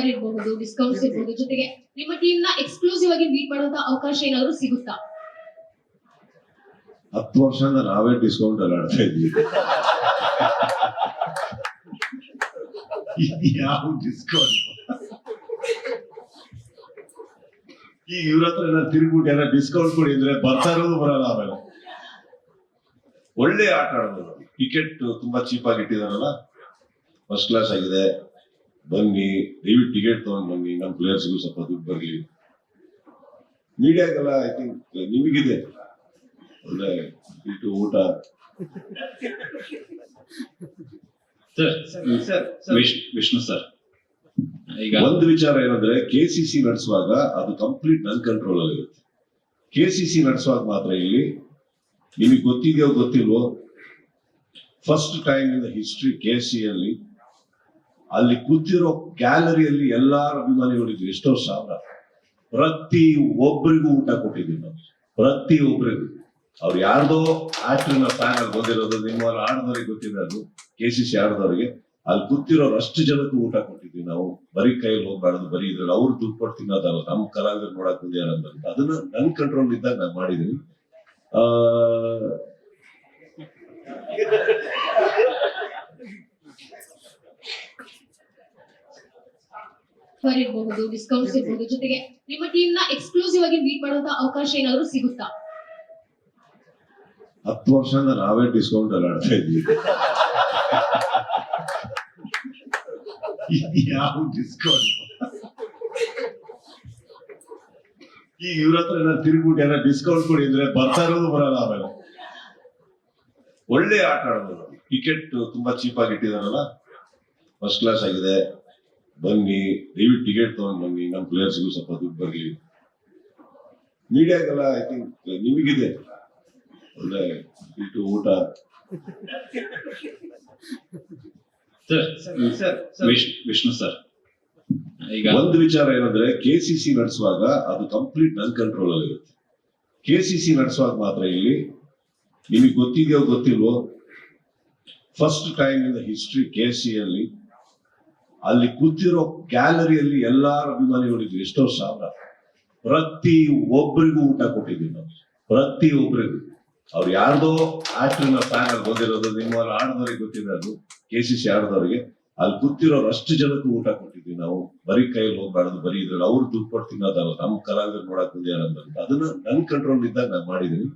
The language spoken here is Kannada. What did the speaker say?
ಆಫರ್ ಇರಬಹುದು, ಡಿಸ್ಕೌಂಟ್ಸ್ ಇರಬಹುದು, ಜೊತೆಗೆ ನಿಮ್ಮ ಟೀಮ್ ನ ಎಕ್ಸ್ಕ್ಲೂಸಿವ್ ಆಗಿ ಮೀಟ್ ಮಾಡುವಂತ ಅವಕಾಶ ಏನಾದರೂ ಸಿಗುತ್ತಾ? 10 ವರ್ಷದಿಂದ ನಾವೇ ಡಿಸ್ಕೌಂಟ್ ಅಲ್ಲಿ ಆಡ್ತಾ ಇದ್ವಿ. ಯಾವ ಡಿಸ್ಕೌಂಟ್? ಈಗ ಇವ್ರ ಹತ್ರ ಏನಾದ್ರು ತಿರುಗ್ಬಿಟ್ಟು ಏನಾದ್ರು ಡಿಸ್ಕೌಂಟ್ ಕೊಡಿ ಅಂದ್ರೆ ಬರ್ತಾ ಇರೋದು ಬರಲ್ಲ. ಆಮೇಲೆ ಒಳ್ಳೆ ಆಟ ಆಡೋದು. ಟಿಕೆಟ್ ತುಂಬಾ ಚೀಪ್ ಆಗಿ ಇಟ್ಟಿದಾರಲ್ಲ, ಫಸ್ಟ್ ಕ್ಲಾಸ್ ಆಗಿದೆ, ಬನ್ನಿ ದಯವಿಟ್ಟು ಟಿಕೆಟ್ ತಗೊಂಡ್ ಬನ್ನಿ, ನಮ್ಮ ಪ್ಲೇಯರ್ಸ್ಗೂ ಸ್ವಲ್ಪ ದುಡ್ಡು ಬರ್ಲಿ. ಮೀಡಿಯಾಗೆಲ್ಲ ಐ ಥಿಂಕ್ ನಿಮಗಿದೆ ಒಳ್ಳೆ ಇಟ್ಟು ಊಟ. ವಿಷ್ಣು ಸರ್, ಈಗ ಒಂದು ವಿಚಾರ ಏನಂದ್ರೆ ಕೆಸಿಸಿ ನಡೆಸುವಾಗ ಅದು ಕಂಪ್ಲೀಟ್ ನನ್ ಕಂಟ್ರೋಲ್ ಅಲ್ಲಿ ಇರುತ್ತೆ. ಕೆಸಿಸಿ ನಡೆಸುವಾಗ ಮಾತ್ರ ಇಲ್ಲಿ ನಿಮಗೆ ಗೊತ್ತಿದೆಯೋ ಗೊತ್ತಿಲ್ವೋ, first time in the history ಕೆಸಿ ಅಲ್ಲಿ ಅಲ್ಲಿ ಕೂತಿರೋ ಗ್ಯಾಲರಿಯಲ್ಲಿ ಎಲ್ಲಾರ ಅಭಿಮಾನಿಗಳಿದ್ರು, ಎಷ್ಟೋ ಸಾವಿರ. ಪ್ರತಿ ಒಬ್ಬರಿಗೂ ಊಟ ಕೊಟ್ಟಿದ್ದೀವಿ ನಾವು, ಪ್ರತಿ ಒಬ್ಬರಿಗೂ. ಅವ್ರು ಯಾರ್ದೋ ಆಕ್ಟರ್ನ ಫ್ಯಾನ್ ಅಲ್ಲಿ ಬಂದಿರೋದು, ನಿಮ್ಮ ಆಡದವ್ರಿಗೆ ಗೊತ್ತಿದೆ, ಅದು ಕೆಸಿಸಿ ಆಡದವ್ರಿಗೆ. ಅಲ್ಲಿ ಕೂತಿರೋರು ಅಷ್ಟು ಜನಕ್ಕೂ ಊಟ ಕೊಟ್ಟಿದ್ವಿ ನಾವು. ಬರೀ ಕೈಯಲ್ಲಿ ಹೋಗ್ಬಾರ್ದು, ಬರೀ ಇದ್ರಲ್ಲಿ ಅವ್ರು ದುಡ್ಡು ಕೊಟ್ಟು ತಿನ್ನೋದಲ್ಲ, ನಮ್ಮ ಕಲಾವಿದರು ನೋಡಕ್ ಬಂದಿಯಾರ ಅಂತ. ಅದನ್ನ ನನ್ ಕಂಟ್ರೋಲ್ ಇದ್ದಾಗ ನಾನು ಮಾಡಿದೀನಿ. ಆಫರ್ ಇರಬಹುದು, ಡಿಸ್ಕೌಂಟ್ಸ್ ಇರಬಹುದು, ಜೊತೆಗೆ ನಿಮ್ಮ ಟೀಮ್ ನ ಎಕ್ಸ್ಕ್ಲೂಸಿವ್ ಆಗಿ ಮೀಟ್ ಮಾಡುವಂತ ಅವಕಾಶ ಏನಾದರೂ ಸಿಗುತ್ತಾ? 10 ವರ್ಷದಿಂದ ನಾವೇ ಡಿಸ್ಕೌಂಟ್ ಅಲ್ಲಿ ಆಡ್ತಾ ಇದ್ವಿ. ಯಾವ ಡಿಸ್ಕೌಂಟ್? ಈಗ ಇವ್ರ ಹತ್ರ ಏನಾದ್ರು ತಿರುಗ್ಬಿಟ್ಟು ಏನಾದ್ರು ಡಿಸ್ಕೌಂಟ್ ಕೊಡಿ ಅಂದ್ರೆ ಬರ್ತಾ ಇರೋದು ಬರಲ್ಲ. ಆಮೇಲೆ ಒಳ್ಳೆ ಆಟ ಆಡೋದು. ಟಿಕೆಟ್ ತುಂಬಾ ಚೀಪ್ ಆಗಿ ಇಟ್ಟಿದಾರಲ್ಲ, ಫಸ್ಟ್ ಕ್ಲಾಸ್ ಆಗಿದೆ, ಬನ್ನಿ ದಯವಿಟ್ಟು ಟಿಕೆಟ್ ತಗೊಂಡ್ ಬನ್ನಿ, ನಮ್ಮ ಪ್ಲೇಯರ್ಸ್ಗೂ ಸ್ವಲ್ಪ ದುಡ್ಡು ಬರ್ಲಿ. ಮೀಡಿಯಾಗೆಲ್ಲ ಐ ಥಿಂಕ್ ನಿಮಗಿದೆ ಒಳ್ಳೆ ಇಟ್ಟು ಊಟ. ವಿಷ್ಣು ಸರ್, ಈಗ ಒಂದು ವಿಚಾರ ಏನಂದ್ರೆ ಕೆಸಿಸಿ ನಡೆಸುವಾಗ ಅದು ಕಂಪ್ಲೀಟ್ ನನ್ ಕಂಟ್ರೋಲ್ ಅಲ್ಲಿ ಇರುತ್ತೆ. ಕೆಸಿಸಿ ನಡೆಸುವಾಗ ಮಾತ್ರ ಇಲ್ಲಿ ನಿಮಗೆ ಗೊತ್ತಿದೆಯೋ ಗೊತ್ತಿಲ್ವೋ, first time in the history ಕೆಸಿ ಅಲ್ಲಿ ಅಲ್ಲಿ ಕೂತಿರೋ ಗ್ಯಾಲರಿಯಲ್ಲಿ ಎಲ್ಲಾರ ಅಭಿಮಾನಿಗಳಿದ್ರು, ಎಷ್ಟೋ ಸಾವಿರ. ಪ್ರತಿ ಒಬ್ಬರಿಗೂ ಊಟ ಕೊಟ್ಟಿದ್ದೀವಿ ನಾವು, ಪ್ರತಿ ಒಬ್ಬರಿಗೂ. ಅವ್ರು ಯಾರ್ದೋ ಆಕ್ಟರ್ನ ಫ್ಯಾನ್ ಅಲ್ಲಿ ಬಂದಿರೋದು, ನಿಮ್ಮ ಆಡದವ್ರಿಗೆ ಗೊತ್ತಿದೆ, ಅದು ಕೆಸಿಸಿ ಆಡದವ್ರಿಗೆ. ಅಲ್ಲಿ ಕೂತಿರೋರು ಅಷ್ಟು ಜನಕ್ಕೂ ಊಟ ಕೊಟ್ಟಿದ್ವಿ ನಾವು. ಬರೀ ಕೈಯಲ್ಲಿ ಹೋಗ್ಬಾರ್ದು, ಬರೀ ಇದ್ರಲ್ಲಿ ಅವ್ರು ದುಡ್ಡು ಕೊಟ್ಟು ತಿನ್ನೋದಲ್ಲ, ನಮ್ಮ ಕಲಾವಿದರು ನೋಡಕ್ ಬಂದಿಯಾರ ಅಂತ. ಅದನ್ನ ನನ್ ಕಂಟ್ರೋಲ್ ಇದ್ದಾಗ ನಾನು ಮಾಡಿದೀನಿ.